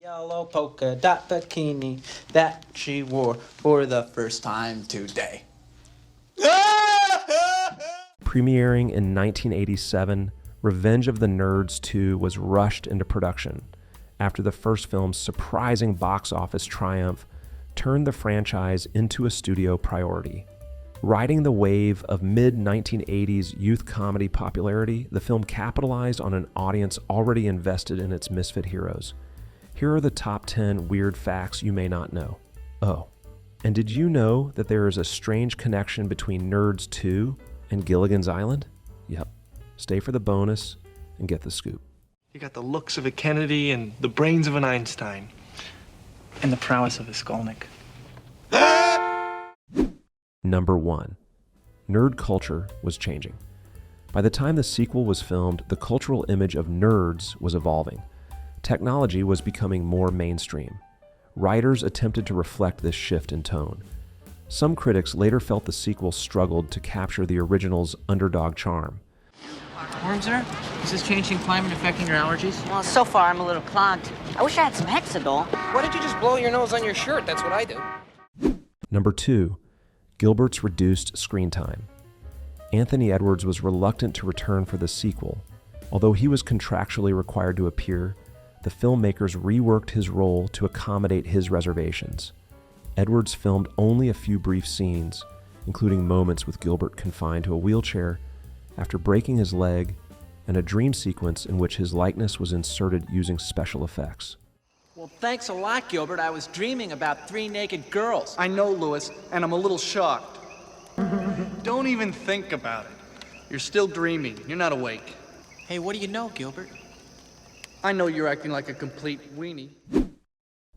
Yellow polka dot bikini that she wore for the first time today. Premiering in 1987, Revenge of the Nerds 2 was rushed into production after the first film's surprising box office triumph turned the franchise into a studio priority. Riding the wave of mid-1980s youth comedy popularity, the film capitalized on an audience already invested in its misfit heroes. Here are the top 10 weird facts you may not know. Oh, and did you know that there is a strange connection between Nerds 2 and Gilligans Island? Yep. Stay for the bonus and get the scoop. You got the looks of a Kennedy and the brains of an Einstein. And the prowess of a Skolnick. Number 1. Nerd culture was changing. By the time the sequel was filmed, the cultural image of nerds was evolving. Technology was becoming more mainstream. Writers attempted to reflect this shift in tone. Some critics later felt the sequel struggled to capture the original's underdog charm. Wormser, is this changing climate affecting your allergies? Well, so far I'm a little clogged. I wish I had some Hexadol. Why don't you just blow your nose on your shirt? That's what I do. Number 2. Gilberts reduced screen time. Anthony Edwards was reluctant to return for the sequel. Although he was contractually required to appear, the filmmakers reworked his role to accommodate his reservations. Edwards filmed only a few brief scenes, including moments with Gilbert confined to a wheelchair after breaking his leg, and a dream sequence in which his likeness was inserted using special effects. Well, thanks a lot, Gilbert. I was dreaming about 3 naked girls. I know, Louis, and I'm a little shocked. Don't even think about it. You're still dreaming. You're not awake. Hey, what do you know, Gilbert? I know you're acting like a complete weenie.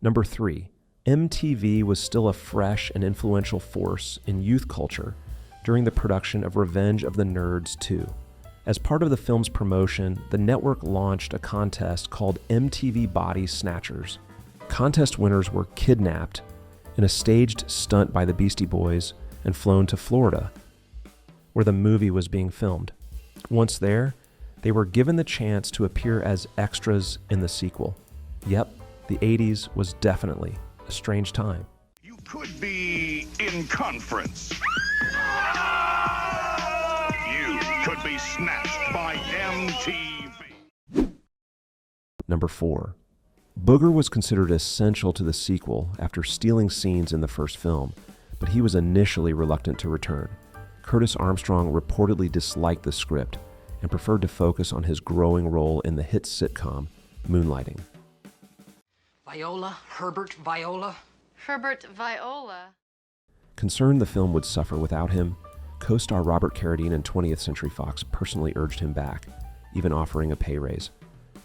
Number 3. MTV was still a fresh and influential force in youth culture during the production of Revenge of the Nerds 2. As part of the film's promotion, the network launched a contest called MTV Body Snatchers. Contest winners were kidnapped in a staged stunt by the Beastie Boys and flown to Florida, where the movie was being filmed. Once there, they were given the chance to appear as extras in the sequel. Yep, the 80s was definitely a strange time. You could be in conference. You could be snatched by MTV. Number 4. Booger was considered essential to the sequel after stealing scenes in the first film, but he was initially reluctant to return. Curtis Armstrong reportedly disliked the script and preferred to focus on his growing role in the hit sitcom, Moonlighting. Viola, Herbert Viola. Herbert Viola. Concerned the film would suffer without him, co-star Robert Carradine and 20th Century Fox personally urged him back, even offering a pay raise.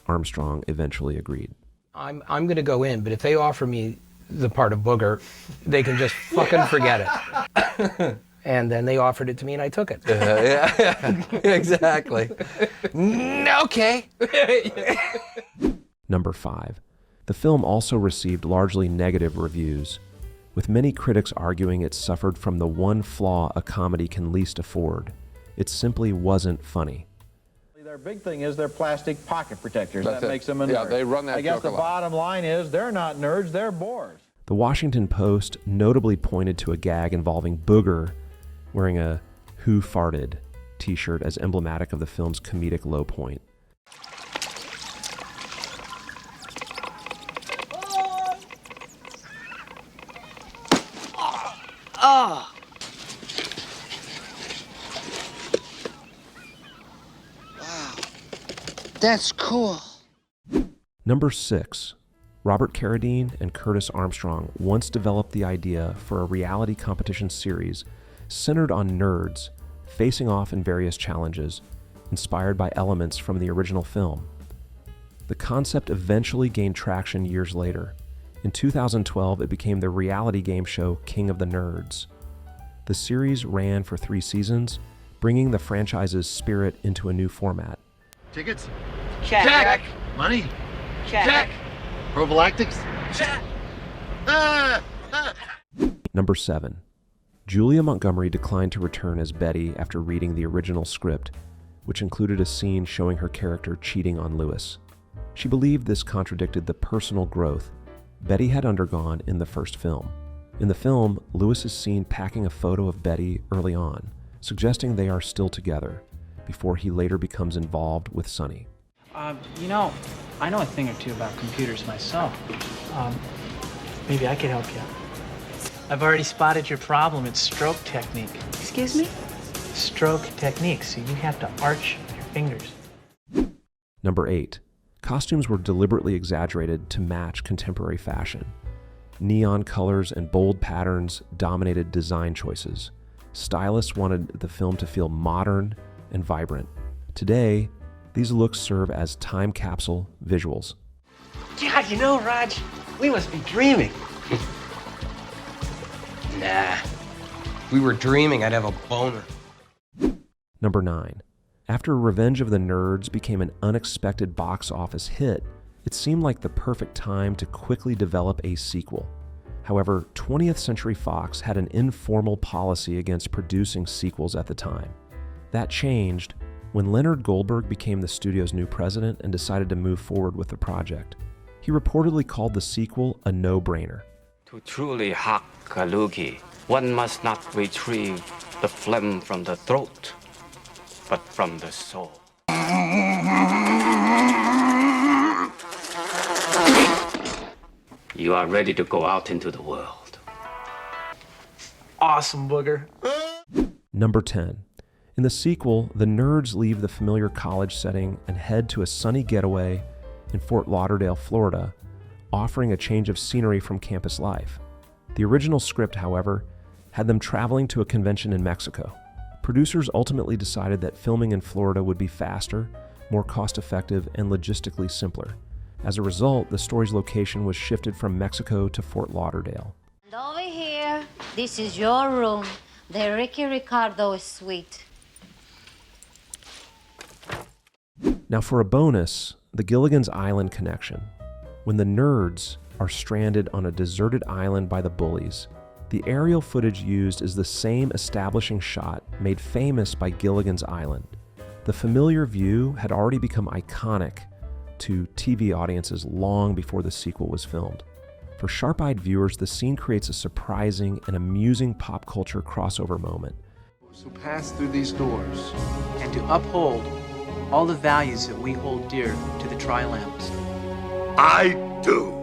Armstrong eventually agreed. I'm going to go in, but if they offer me the part of Booger, they can just fucking forget it. And then they offered it to me and I took it. Yeah, exactly. Okay. Number 5. The film also received largely negative reviews, with many critics arguing it suffered from the one flaw a comedy can least afford. It simply wasn't funny. Their big thing is their plastic pocket protectors. That's that it. makes them a nerd. Yeah, they run that I guess joke a the lot. bottom line is they're not nerds, they're bores. The Washington Post notably pointed to a gag involving Booger wearing a "Who Farted" t-shirt as emblematic of the film's comedic low point. Oh! Wow. That's cool. Number 6. Robert Carradine and Curtis Armstrong once developed the idea for a reality competition series centered on nerds facing off in various challenges, inspired by elements from the original film. The concept eventually gained traction years later. In 2012, it became the reality game show King of the Nerds. The series ran for 3 seasons, bringing the franchise's spirit into a new format. Tickets? Check. Check. Money? Check. Prophylactics? Check. Number 7. Julia Montgomery declined to return as Betty after reading the original script, which included a scene showing her character cheating on Louis. She believed this contradicted the personal growth Betty had undergone in the first film. In the film, Lewis is seen packing a photo of Betty early on, suggesting they are still together, before he later becomes involved with Sonny. You know, I know a thing or two about computers myself. Maybe I could help you. I've already spotted your problem. It's stroke technique. Excuse me? Stroke technique, so you have to arch your fingers. Number 8. Costumes were deliberately exaggerated to match contemporary fashion. Neon colors and bold patterns dominated design choices. Stylists wanted the film to feel modern and vibrant. Today, these looks serve as time capsule visuals. God, you know, Raj, we must be dreaming. Nah. If we were dreaming, I'd have a boner. Number 9. After Revenge of the Nerds became an unexpected box office hit, it seemed like the perfect time to quickly develop a sequel. However, 20th Century Fox had an informal policy against producing sequels at the time. That changed when Leonard Goldberg became the studio's new president and decided to move forward with the project. He reportedly called the sequel a no-brainer. To truly hack a loogie, one must not retrieve the phlegm from the throat, but from the soul. You are ready to go out into the world. Awesome, Booger. Number 10. In the sequel, the nerds leave the familiar college setting and head to a sunny getaway in Fort Lauderdale, Florida, offering a change of scenery from campus life. The original script, however, had them traveling to a convention in Mexico. Producers ultimately decided that filming in Florida would be faster, more cost-effective, and logistically simpler. As a result, the story's location was shifted from Mexico to Fort Lauderdale. And over here, this is your room. The Ricky Ricardo suite. Now for a bonus, the Gilligans Island connection. When the nerds are stranded on a deserted island by the bullies, the aerial footage used is the same establishing shot made famous by Gilligan's Island. The familiar view had already become iconic to TV audiences long before the sequel was filmed. For sharp-eyed viewers, the scene creates a surprising and amusing pop culture crossover moment. So pass through these doors. And to uphold all the values that we hold dear to the Tri-Lambs. I do.